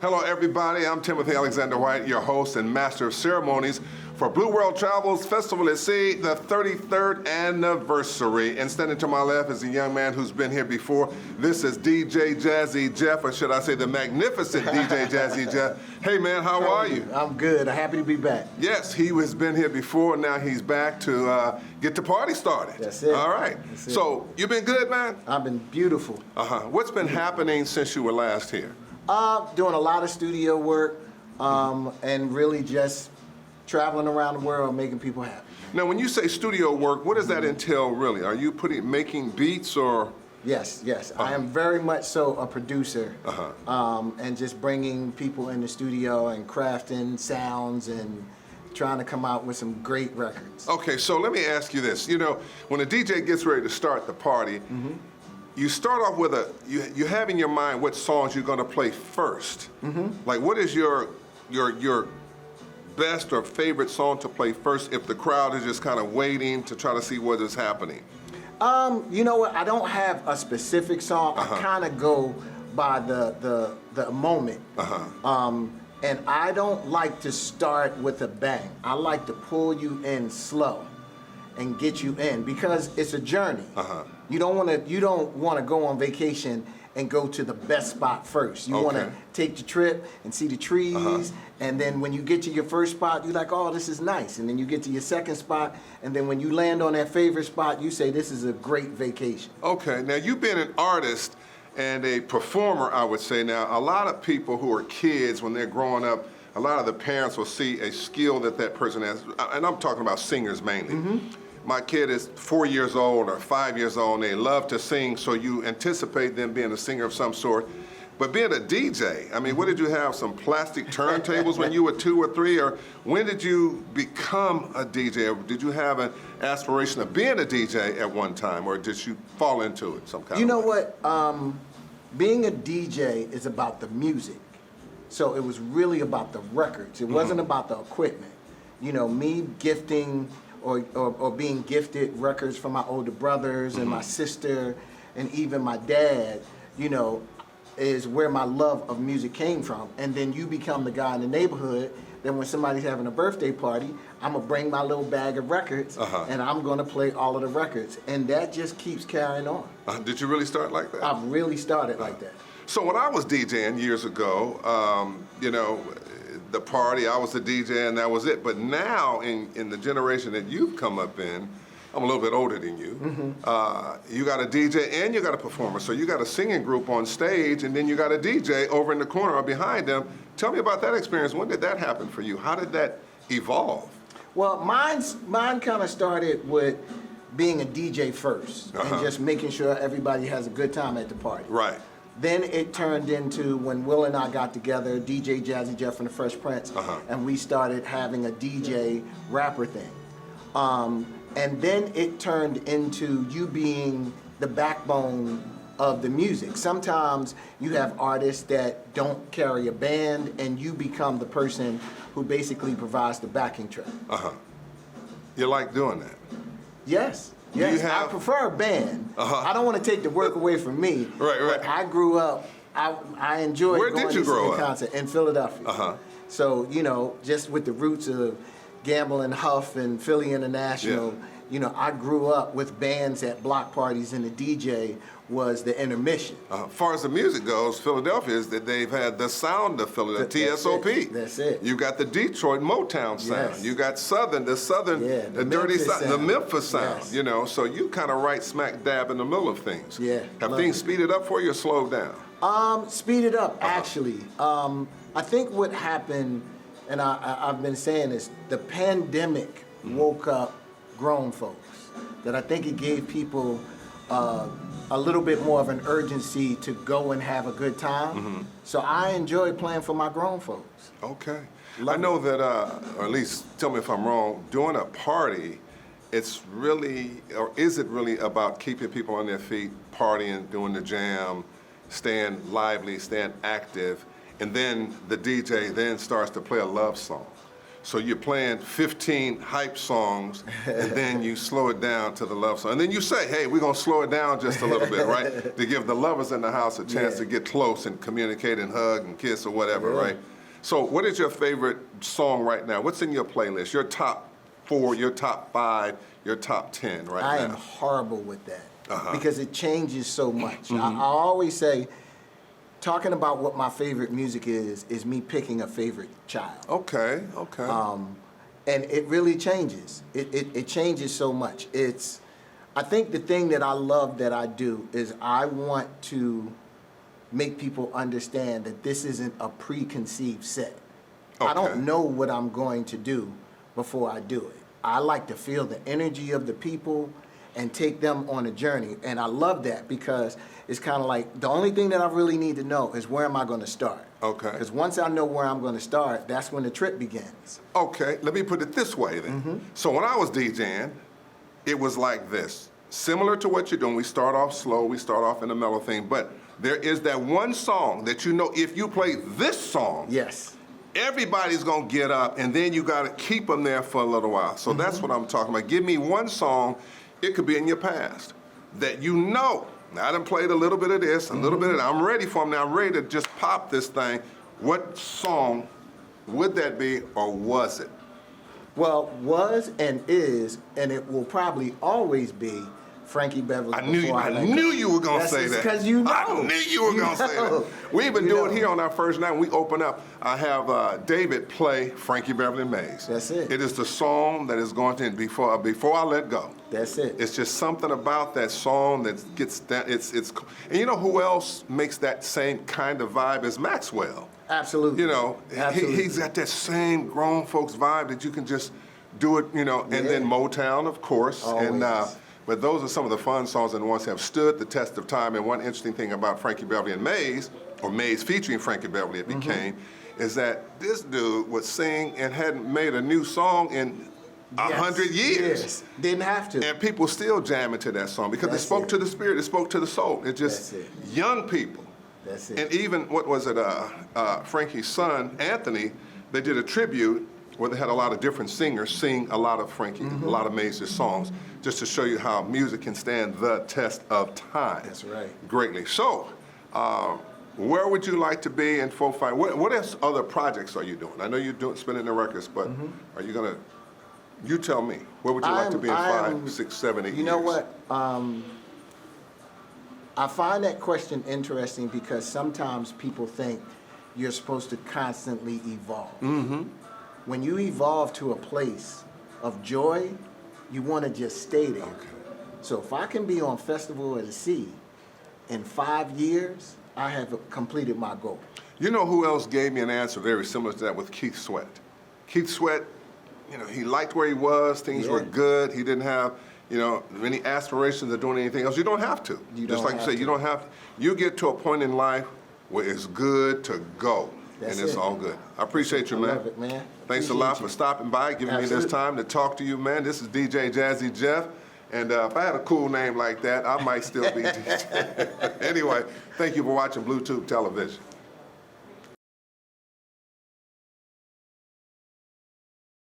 Hello, everybody. I'm Timothy Alexander White, your host and master of ceremonies for Blue World Travels Festival at Sea, the 33rd anniversary. And standing to my left is a young man who's been here before. This is DJ Jazzy Jeff, or should I say the Magnificent DJ Jazzy Jeff. Hey, man, how are you? I'm good. I'm happy to be back. Yes, he has been here before. Now he's back to get the party started. That's it. All right. That's it. So, you been good, man? I've been beautiful. What's been happening since you were last here? Doing a lot of studio work and really just traveling around the world making people happy. Now, when you say studio work, what does that entail really? Are you making beats or? Yes. I am very much so a producer and just bringing people in the studio and crafting sounds and trying to come out with some great records. Okay, so let me ask you this. You know, when a DJ gets ready to start the party, you start off with you have in your mind what songs you're going to play first. Like, what is your best or favorite song to play first if the crowd is just kind of waiting to try to see what is happening? You know what? I don't have a specific song. I kind of go by the moment. And I don't like to start with a bang. I like to pull you in slow and get you in because it's a journey. You don't want to go on vacation and go to the best spot first. You want to take the trip and see the trees, and then when you get to your first spot, you're like, oh, this is nice. And then you get to your second spot, and then when you land on that favorite spot, you say, this is a great vacation. Okay, now you've been an artist and a performer, I would say. Now, a lot of people who are kids, when they're growing up, a lot of the parents will see a skill that person has, and I'm talking about singers mainly. My kid is 4 years old or 5 years old, and they love to sing, so you anticipate them being a singer of some sort. But being a DJ, I mean, what did you have, some plastic turntables when you were 2 or 3, or when did you become a DJ? Or did you have an aspiration of being a DJ at one time, or did you fall into it some kind of way? You know what? Being a DJ is about the music. So it was really about the records. It wasn't about the equipment. You know, me gifting or being gifted records from my older brothers and my sister and even my dad, you know, is where my love of music came from. And then you become the guy in the neighborhood, then when somebody's having a birthday party, I'm gonna bring my little bag of records and I'm gonna play all of the records. And that just keeps carrying on. Did you really start like that? I've really started like that. So when I was DJing years ago, you know, the party, I was the DJ and that was it. But now in the generation that you've come up in, I'm a little bit older than you, you got a DJ and you got a performer. So you got a singing group on stage and then you got a DJ over in the corner or behind them. Tell me about that experience. When did that happen for you? How did that evolve? Well, mine kind of started with being a DJ first and just making sure everybody has a good time at the party. Right. Then it turned into when Will and I got together, DJ Jazzy Jeff and the Fresh Prince, and we started having a DJ rapper thing. And then it turned into you being the backbone of the music. Sometimes you have artists that don't carry a band and you become the person who basically provides the backing track. You like doing that? Yes. Yes, I prefer a band. I don't want to take the work away from me. Right. But I grew up, I enjoyed going to see a concert in Philadelphia. So, you know, just with the roots of Gamble and Huff and Philly International, you know, I grew up with bands at block parties and the DJ was the intermission. As far as the music goes, Philadelphia is that they've had the sound of Philadelphia, TSOP. That's it. You got the Detroit Motown sound. Yes. You got the dirty sound, the Memphis sound. Yes. You know, so you kind of right smack dab in the middle of things. Yeah. Have things speeded up for you or slowed down? Speeded up, actually. I think what happened, and I've been saying this, the pandemic woke up grown folks. That I think it gave people a little bit more of an urgency to go and have a good time. So I enjoy playing for my grown folks. Okay. I know that, or at least tell me if I'm wrong, during a party, it's really, or is it really about keeping people on their feet, partying, doing the jam, staying lively, staying active, and then the DJ then starts to play a love song? So you're playing 15 hype songs, and then you slow it down to the love song. And then you say, hey, we're going to slow it down just a little bit, right? To give the lovers in the house a chance to get close and communicate and hug and kiss or whatever, right? So what is your favorite song right now? What's in your playlist? Your top 4, your top 5, your top 10 right now? I am horrible with that because it changes so much. I always say, talking about what my favorite music is me picking a favorite child. Okay. And it really changes. It changes so much. I think the thing that I love that I do is I want to make people understand that this isn't a preconceived set. Okay. I don't know what I'm going to do before I do it. I like to feel the energy of the people and take them on a journey. And I love that because it's kind of like the only thing that I really need to know is where am I going to start? Okay. Because once I know where I'm going to start, that's when the trip begins. Okay, let me put it this way then. So when I was DJing, it was like this. Similar to what you're doing, we start off slow, we start off in a mellow thing, but there is that one song that you know if you play this song, Yes. everybody's gonna get up, and then you gotta keep them there for a little while. So that's what I'm talking about. Give me one song, it could be in your past, that you know, now I done played a little bit of this, a little bit of that, I'm ready for them now, I'm ready to just pop this thing. What song would that be, or was it? Well, was and is, and it will probably always be Frankie Beverly. I knew you were gonna say that. Because you know. I knew you were gonna say that. We even do it here on our first night. When we open up, I have David play Frankie Beverly Mays. That's it. It is the song that is going to before I let go. That's it. It's just something about that song that gets that. It's and you know who else makes that same kind of vibe as Maxwell. Absolutely. You know, Absolutely. he's got that same grown folks vibe that you can just do it. You know, and then Motown, of course, Always. and. But those are some of the fun songs and the ones that have stood the test of time. And one interesting thing about Frankie Beverly and Mays, or Mays featuring Frankie Beverly, it became, is that this dude would sing and hadn't made a new song in 100 years. Yes. Didn't have to. And people still jamming to that song because it spoke to the spirit, it spoke to the soul. It just, young people. That's it. And even, what was it, Frankie's son, Anthony, they did a tribute where they had a lot of different singers sing a lot of Frankie, a lot of Mays' songs, just to show you how music can stand the test of time. That's right. Greatly. So, where would you like to be in 4-5? What else other projects are you doing? I know you're spinning the records, but are you gonna, you tell me, where would you like to be in 5, 6, 7, 8 years? You know what? I find that question interesting because sometimes people think you're supposed to constantly evolve. When you evolve to a place of joy, you want to just stay there. Okay. So if I can be on Festival of the Sea in 5 years, I have completed my goal. You know who else gave me an answer very similar to that with Keith Sweat? Keith Sweat, you know, he liked where he was, things were good, he didn't have, you know, any aspirations of doing anything else. You don't have to. Just like you say, you don't have to. You get to a point in life where it's good to go. And it's all good. I appreciate you, man. I love it, man. Thanks a lot for stopping by, giving me this time to talk to you, man. This is DJ Jazzy Jeff. And if I had a cool name like that, I might still be DJ. Anyway, thank you for watching Bluetooth Television.